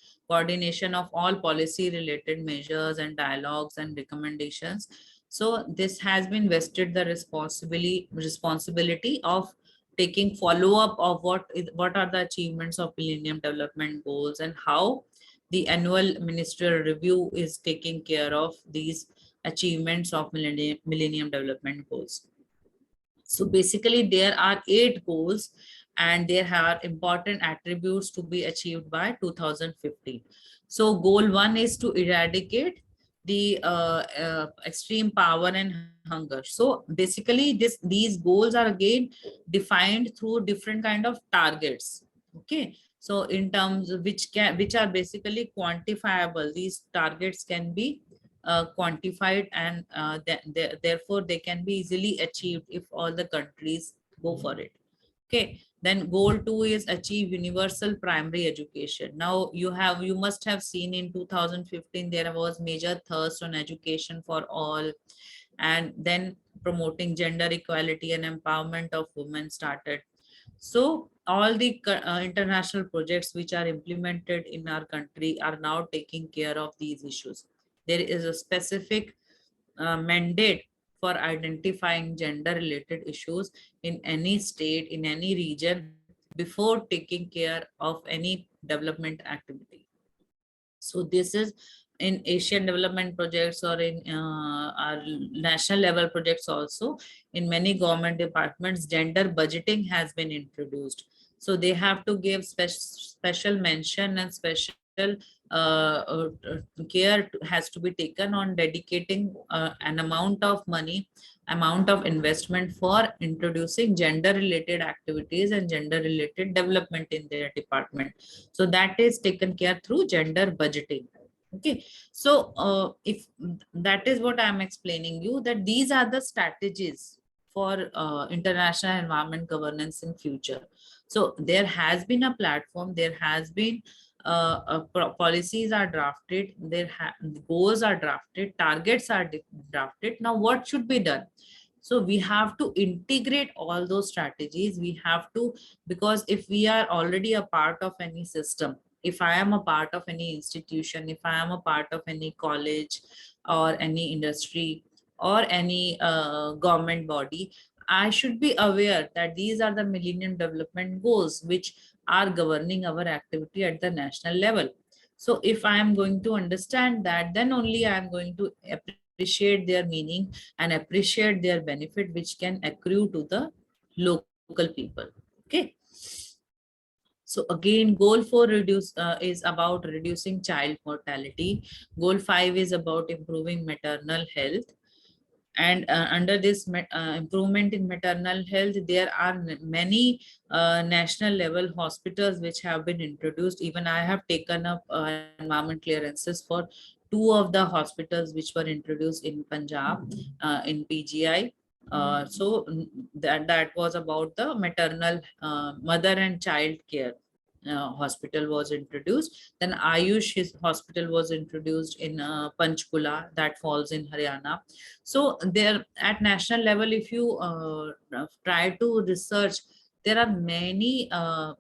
of all policy related measures and dialogues and recommendations. So this has been vested the responsibility of taking follow up of what are the achievements of Millennium Development Goals, and how the annual ministerial review is taking care of these achievements of Millennium Development Goals. So basically there are 8 goals, and there are important attributes to be achieved by 2015. So goal 1 is to eradicate the extreme power and hunger. So basically these goals are again defined through different kind of targets. Okay, so in terms of which are basically quantifiable, these targets can be quantified, and therefore they can be easily achieved if all the countries go for it. Okay, then goal 2 is achieve universal primary education. Now you must have seen in 2015 there was major thirst on education for all, and then promoting gender equality and empowerment of women started. So all the international projects which are implemented in our country are now taking care of these issues. There is a specific mandate for identifying gender related issues in any state, in any region, before taking care of any development activity. So this is in Asian development projects, or in our national level projects also. In many government departments, gender budgeting has been introduced. So they have to give special mention and special care has to be taken on dedicating an amount of money, amount of investment for introducing gender related activities and gender related development in their department. So that is taken care through gender budgeting. Okay, so if that is what I am explaining you, that these are the strategies for international environment governance in future. So there has been a platform, there has been policies are drafted, goals are drafted, targets are drafted. Now what should be done? So we have to integrate all those strategies. We have to, because if we are already a part of any system, if I am a part of any institution, if I am a part of any college or any industry, or any government body, I should be aware that these are the Millennium Development Goals which are governing our activity at the national level. So if I am going to understand that, then only I am going to appreciate their meaning and appreciate their benefit which can accrue to the local people. Okay. So again, goal 4 is about reducing child mortality. Goal 5 is about improving maternal health. And under this improvement in maternal health, there are many national level hospitals which have been introduced. Even I have taken up environment clearances for 2 of the hospitals which were introduced in Punjab, in PGI. That was about the maternal mother and child care. Hospital was introduced. Then Ayush his hospital was introduced in Panchkula, that falls in Haryana. So there at national level, if you try to research, there are many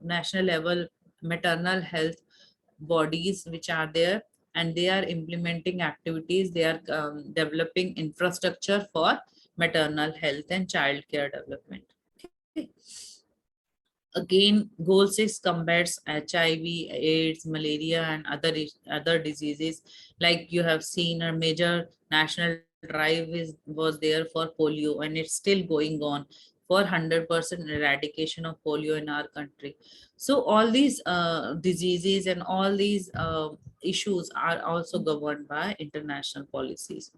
national level maternal health bodies which are there, and they are implementing activities. They are developing infrastructure for maternal health and child care development. Okay. Again, goal 6 combats HIV, AIDS, malaria, and other diseases. Like you have seen, a major national drive was there for polio, and it's still going on for 100% eradication of polio in our country. So all these diseases and all these issues are also governed by international policies.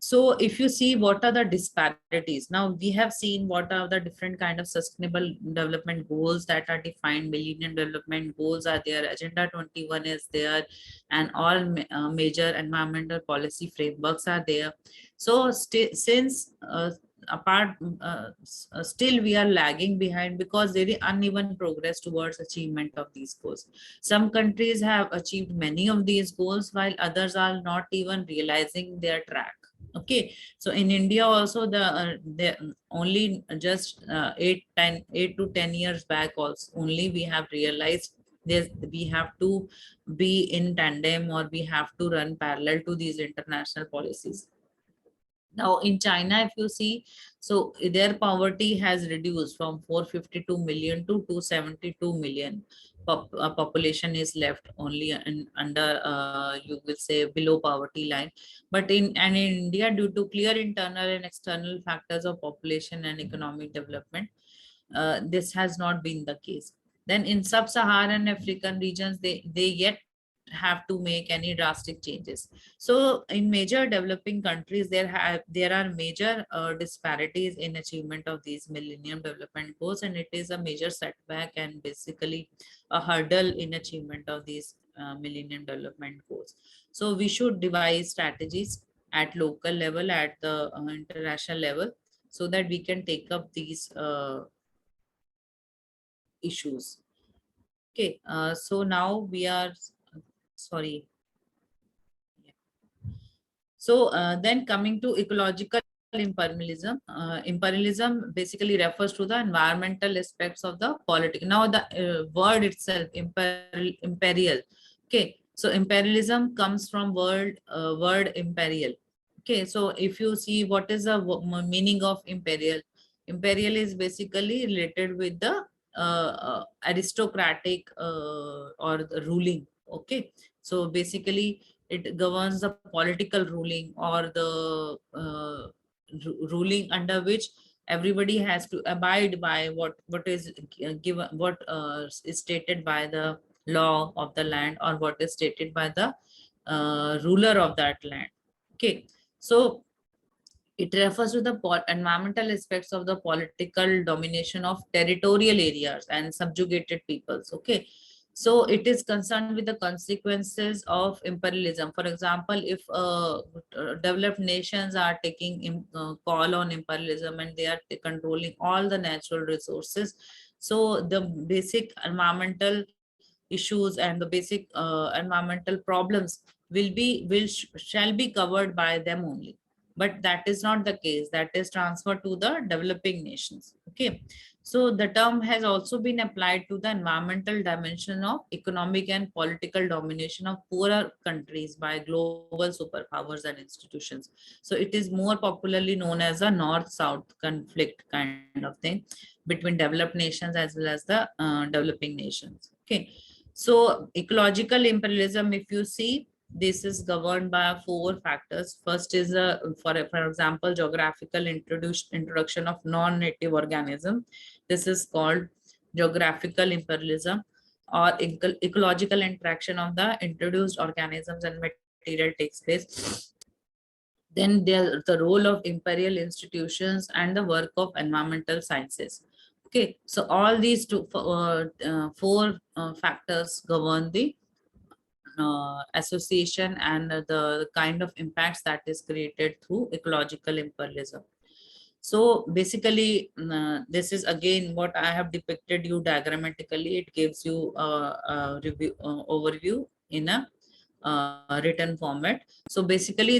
So if you see what are the disparities, now we have seen what are the different kind of sustainable development goals that are defined. Millennium Development Goals are there, Agenda 21 is there, and all major environmental policy frameworks are there. So since apart still we are lagging behind because there is uneven progress towards achievement of these goals. Some countries have achieved many of these goals while others are not even realizing their track. Okay, so in India also the only just 8 to 10 years back also only we have realized this, we have to be in tandem, or we have to run parallel to these international policies. Now in China, if you see, so their poverty has reduced from 452 million to 272 million. Population is left only under you will say below poverty line. But in India, due to clear internal and external factors of population and economic development, this has not been the case. Then in sub-Saharan African regions, they yet have to make any drastic changes. So in major developing countries, there are major disparities in achievement of these Millennium Development Goals, and it is a major setback and basically a hurdle in achievement of these Millennium Development Goals. So we should devise strategies at local level, at the international level, so that we can take up these issues. Okay, so now we are, sorry. So then coming to ecological imperialism, imperialism basically refers to the environmental aspects of the politics. Now the word itself, imperial. Okay, so imperialism comes from word imperial. Okay, so if you see what is the meaning of imperial, imperial is basically related with the aristocratic or the ruling. Okay, so basically it governs the political ruling, or the ruling under which everybody has to abide by what is given, what is stated by the law of the land, or what is stated by the ruler of that land. Okay, so it refers to the environmental aspects of the political domination of territorial areas and subjugated peoples. Okay, so it is concerned with the consequences of imperialism. For example, if developed nations are taking call on imperialism, and they are controlling all the natural resources, so the basic environmental issues and the basic environmental problems will be shall be covered by them only. but that is not the case. That is transferred to the developing nations. Okay, so the term has also been applied to the environmental dimension of economic and political domination of poorer countries by global superpowers and institutions. So it is more popularly known as a north-south conflict kind of thing between developed nations as well as the developing nations. Okay, so ecological imperialism, if you see, this is governed by four factors. First is for example, geographical introduction of non-native organism. This is called geographical imperialism, or ecological interaction of the introduced organisms and material takes place. Then there the role of imperial institutions and the work of environmental sciences. Okay, so all these four factors govern the association and the kind of impacts that is created through ecological imperialism. So basically, this is again what I have depicted you diagrammatically. It gives you a review overview in a written format. So basically,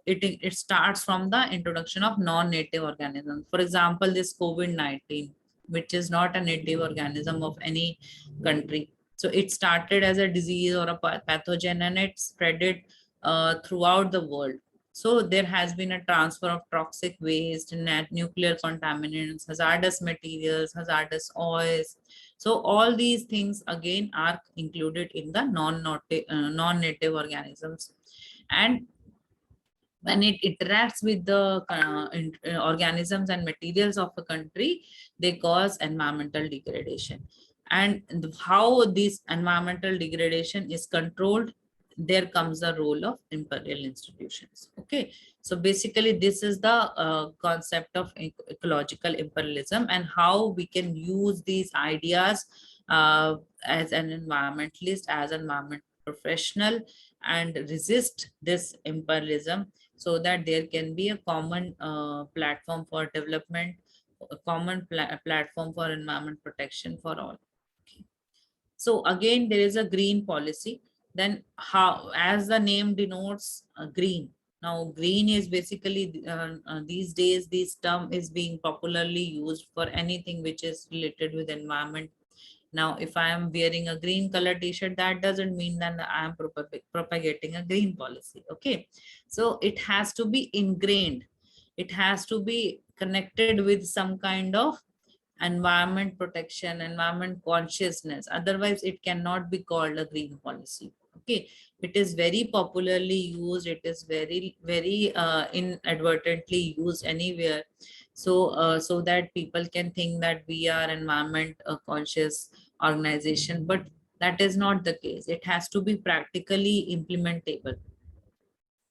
it starts from the introduction of non-native organisms. For example, this COVID-19, which is not a native organism of any country. So it started as a disease or a pathogen, and it spread it throughout the world. So there has been a transfer of toxic waste, nuclear contaminants, hazardous materials, hazardous oils. So all these things again are included in the non-native organisms. And when it interacts with the organisms and materials of a country, they cause environmental degradation. And how this environmental degradation is controlled, there comes the role of imperial institutions. Okay, so basically this is the concept of ecological imperialism, and how we can use these ideas as an environmentalist, as an environment professional, and resist this imperialism, so that there can be a common platform for development, a common platform for environment protection for all. Okay. So again, there is a green policy. Then how, as the name denotes, green. Now, green is basically these days, this term is being popularly used for anything which is related with environment. Now, if I am wearing a green color t-shirt, that doesn't mean that I am propagating a green policy. Okay, so it has to be ingrained. It has to be connected with some kind of environment protection, environment consciousness. Otherwise, it cannot be called a green policy. Okay, it is very popularly used. It is very inadvertently used anywhere. So that people can think that we are environment conscious organization, but that is not the case. It has to be practically implementable.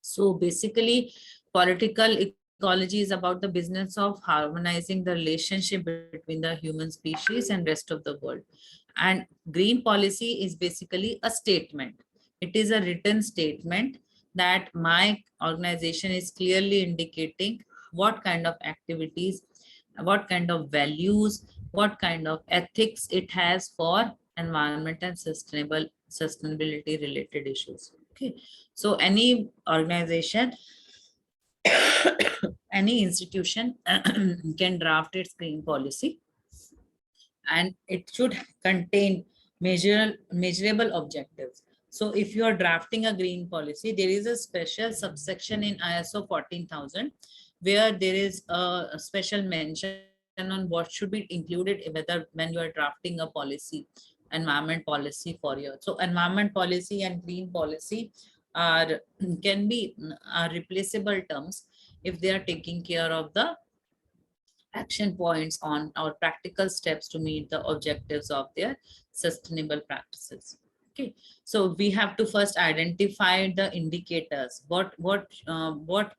So basically, political ecology is about the business of harmonizing the relationship between the human species and rest of the world. And green policy is basically a statement. It is a written statement that my organization is clearly indicating what kind of activities, what kind of values, what kind of ethics it has for environment and sustainability related issues. Okay, so any organization, any institution can draft its green policy, and it should contain measurable objectives. So if you are drafting a green policy, there is a special subsection in ISO 14000 where there is a special mention on what should be included, whether when you are drafting a policy, environment policy for you. So environment policy and green policy are can be are replaceable terms if they are taking care of the action points on our practical steps to meet the objectives of their sustainable practices. Okay, so we have to first identify the indicators. What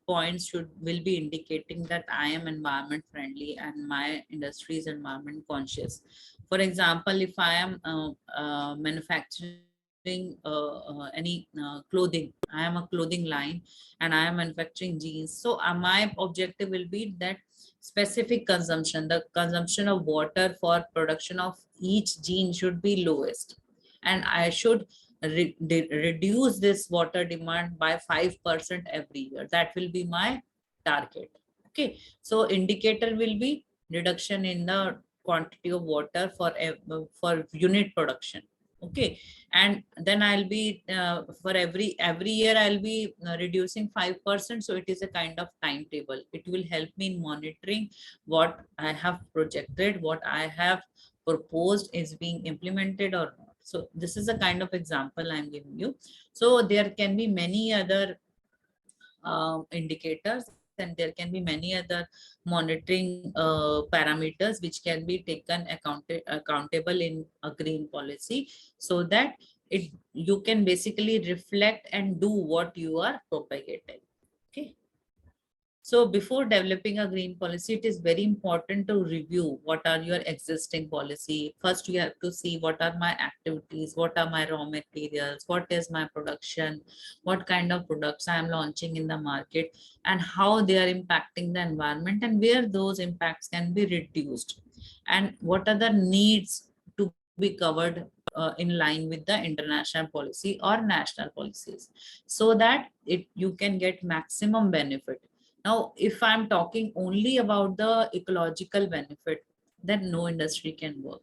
points should will be indicating that I am environment friendly and my industry is environment conscious. For example, if I am manufacturing any clothing, I am a clothing line and I am manufacturing jeans. So my objective will be that specific consumption, the consumption of water for production of each gene should be lowest, and I should reduce this water demand by 5% every year. That will be my target. Okay, so indicator will be reduction in the quantity of water for unit production. Okay, and then I'll be for every year I'll be reducing 5%. So it is a kind of timetable. It will help me in monitoring what I have projected, what I have proposed is being implemented or not. So this is a kind of example I'm giving you. So there can be many other indicators, and there can be many other monitoring parameters which can be taken accountable in a green policy, so that you can basically reflect and do what you are propagating. Okay. So before developing a green policy, it is very important to review what are your existing policy. First, you have to see what are my activities, what are my raw materials, what is my production, what kind of products I am launching in the market, and how they are impacting the environment, and where those impacts can be reduced, and what are the needs to be covered in line with the international policy or national policies, so that you can get maximum benefit. Now, if I'm talking only about the ecological benefit, then no industry can work.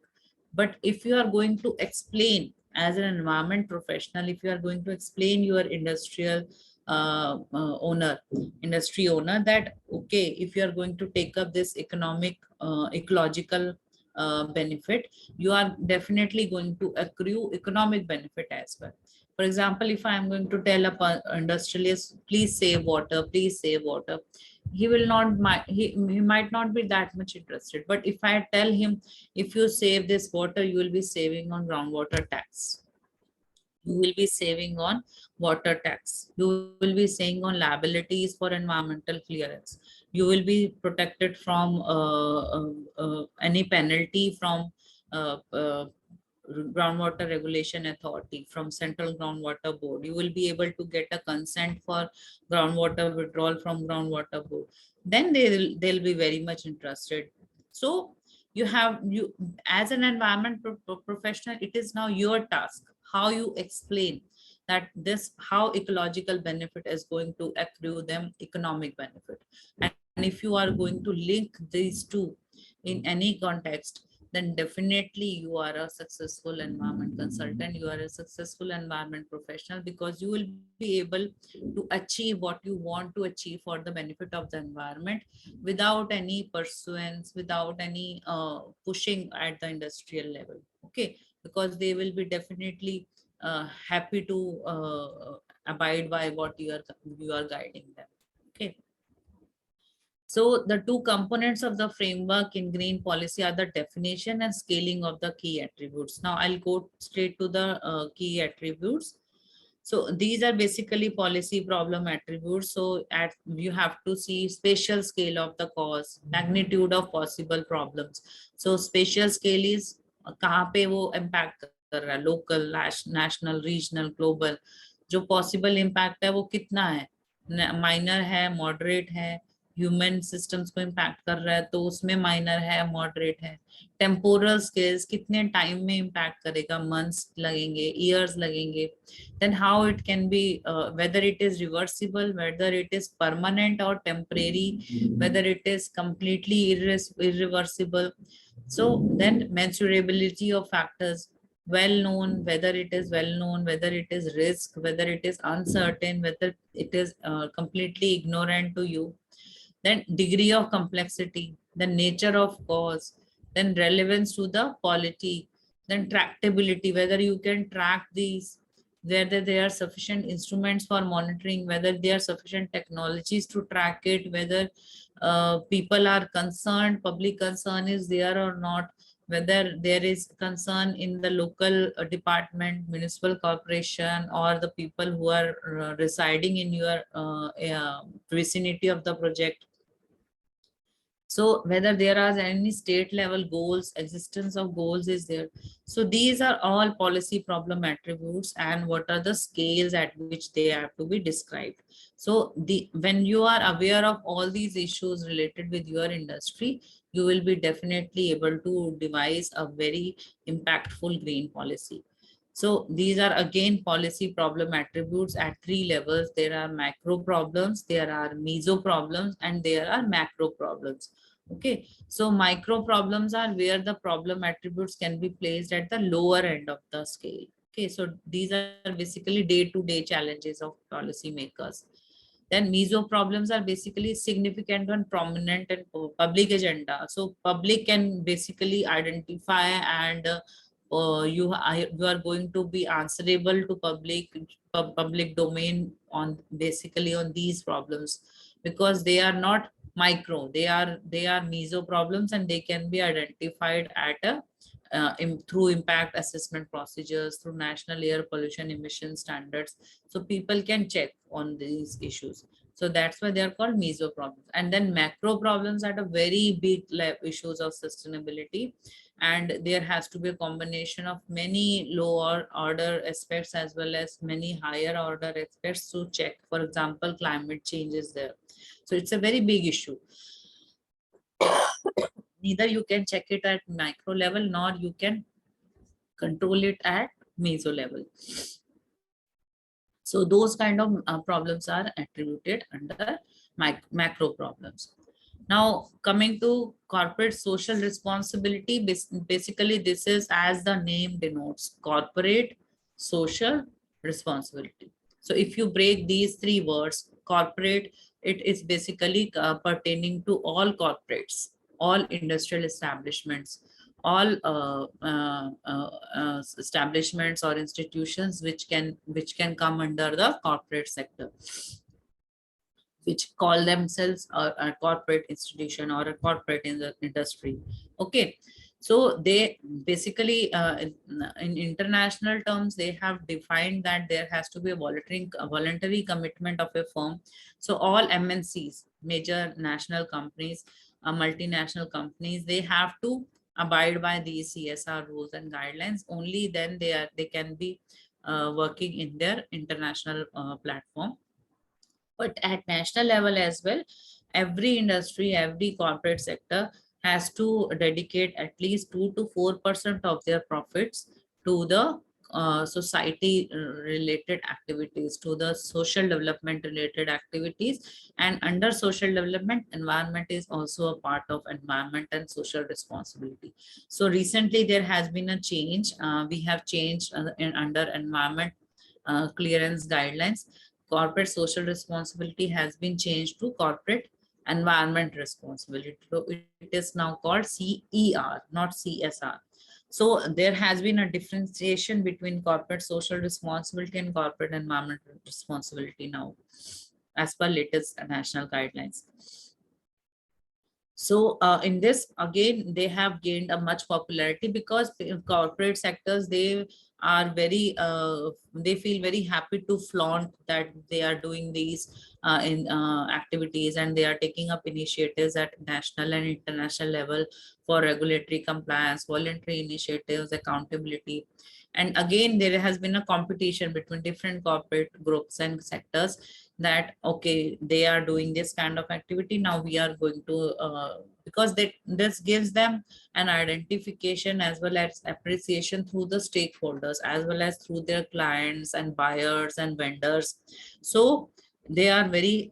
But if you are going to explain as an environment professional, if you are going to explain your industry owner that, okay, if you are going to take up this ecological benefit, you are definitely going to accrue economic benefit as well. For example, if I am going to tell a industrialist, please save water, he will not, he might not be that much interested. But if I tell him, if you save this water, you will be saving on groundwater tax. You will be saving on water tax. You will be saving on liabilities for environmental clearance. You will be protected from any penalty from uh, uh, groundwater regulation authority, from central groundwater board. You will be able to get a consent for groundwater withdrawal from groundwater board. Then they'll be very much interested. So you as an environment professional, it is now your task how you explain that this how ecological benefit is going to accrue them economic benefit. And if you are going to link these two in any context, then definitely you are a successful environment consultant, you are a successful environment professional, because you will be able to achieve what you want to achieve for the benefit of the environment without any pursuance, without any pushing at the industrial level. Okay, because they will be definitely happy to abide by what you are guiding them. Okay. So the two components of the framework in green policy are the definition and scaling of the key attributes. Now I'll go straight to the key attributes. So these are basically policy problem attributes. So you have to see spatial scale of the cause, magnitude of possible problems. So spatial scale is कहाँ पे वो impact कर रहा है, local, national, regional, global. जो possible impact है वो कितना है, minor है, moderate है, ह्यूमन सिस्टम्स को इम्पैक्ट कर रहा है तो उसमें माइनर है, मॉडरेट है. टेम्पोरल स्केल्स कितने टाइम में इम्पैक्ट करेगा, मंथ्स लगेंगे, ईयर्स लगेंगे. Then how it can be, whether it is reversible, whether it is permanent और temporary, whether it is completely irreversible. So then mensurability of factors, well known, whether it is well known, whether it is risk, whether it is uncertain, whether it is completely ignorant to you. Then degree of complexity, the nature of cause, then relevance to the polity, then tractability, whether you can track these, whether there are sufficient instruments for monitoring, whether there are sufficient technologies to track it, whether people are concerned, public concern is there or not, whether there is concern in the local department, municipal corporation, or the people who are residing in your vicinity of the project. So whether there are any state level goals, existence of goals is there. So these are all policy problem attributes, and what are the scales at which they have to be described. So when you are aware of all these issues related with your industry, you will be definitely able to devise a very impactful green policy. So these are again policy problem attributes at three levels. There are macro problems, there are meso problems, and there are macro problems. Okay, so micro problems are where the problem attributes can be placed at the lower end of the scale. Okay, so these are basically day-to-day challenges of policymakers. Then meso problems are basically significant and prominent in public agenda. So public can basically identify and you are going to be answerable to public domain on basically on these problems, because they are not micro, they are meso problems, and they can be identified at a through impact assessment procedures, through national air pollution emission standards. So people can check on these issues. So that's why they are called meso problems. And then macro problems are the very big issues of sustainability, and there has to be a combination of many lower order aspects as well as many higher order aspects to check. For example, climate change is there, so it's a very big issue. Neither you can check it at micro level nor you can control it at meso level. So those kind of problems are attributed under macro problems. Now coming to corporate social responsibility, basically this is, as the name denotes, corporate social responsibility. So if you break these three words, corporate, it is basically pertaining to all corporates, all industrial establishments, all establishments or institutions which can come under the corporate sector, which call themselves a corporate institution or a corporate in the industry. Okay, so they basically in international terms they have defined that there has to be a voluntary commitment of a firm. So all MNCs, major national companies, multinational companies, they have to abide by these CSR rules and guidelines. Only then they can be working in their international platform. But at national level as well, every industry, every corporate sector has to dedicate at least 2 to 4% of their profits to the society related activities, to the social development related activities. And under social development, environment is also a part of environment and social responsibility. So recently there has been a change. We have changed under environment clearance guidelines. Corporate social responsibility has been changed to corporate environment responsibility. So it is now called CER, not CSR. So there has been a differentiation between corporate social responsibility and corporate environmental responsibility now, as per latest national guidelines. So in this, again, they have gained a much popularity because corporate sectors, they feel very happy to flaunt that they are doing these in activities, and they are taking up initiatives at national and international level for regulatory compliance, voluntary initiatives, accountability. And again, there has been a competition between different corporate groups and sectors, that okay, they are doing this kind of activity, now we are going to because this gives them an identification as well as appreciation through the stakeholders as well as through their clients and buyers and vendors. So they are very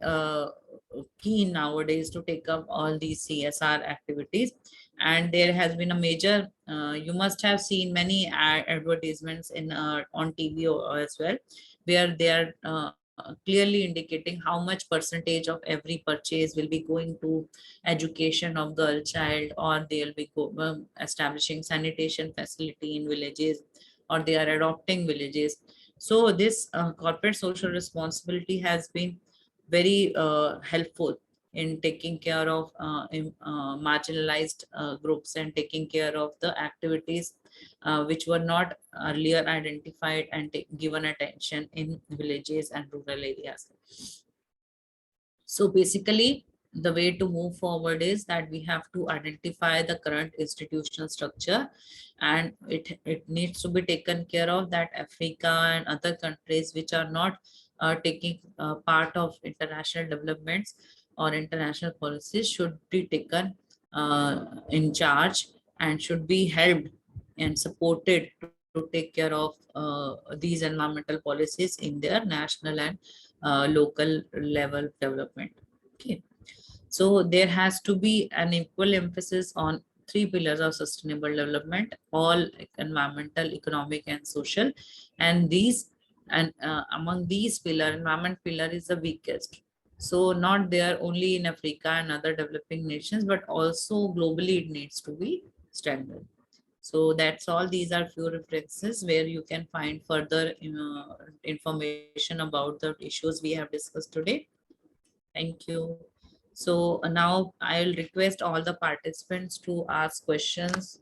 keen nowadays to take up all these CSR activities. And there has been a major you must have seen many advertisements in on TV as well, where they are clearly indicating how much percentage of every purchase will be going to education of girl child, or they'll be establishing sanitation facility in villages, or they are adopting villages. So this corporate social responsibility has been very helpful in taking care of marginalized groups and taking care of the activities which were not earlier identified and given attention in villages and rural areas. So basically, the way to move forward is that we have to identify the current institutional structure, and it needs to be taken care of that Africa and other countries which are not taking part of international developments or international policies should be taken in charge and should be helped and supported to to take care of these environmental policies in their national and local level development. Okay. So there has to be an equal emphasis on three pillars of sustainable development, all environmental, economic, and social. And these, and among these pillar, environment pillar is the weakest. So not there only in Africa and other developing nations, but also globally it needs to be strengthened. So that's all. These are few references where you can find further information about the issues we have discussed today. Thank you. So now I'll request all the participants to ask questions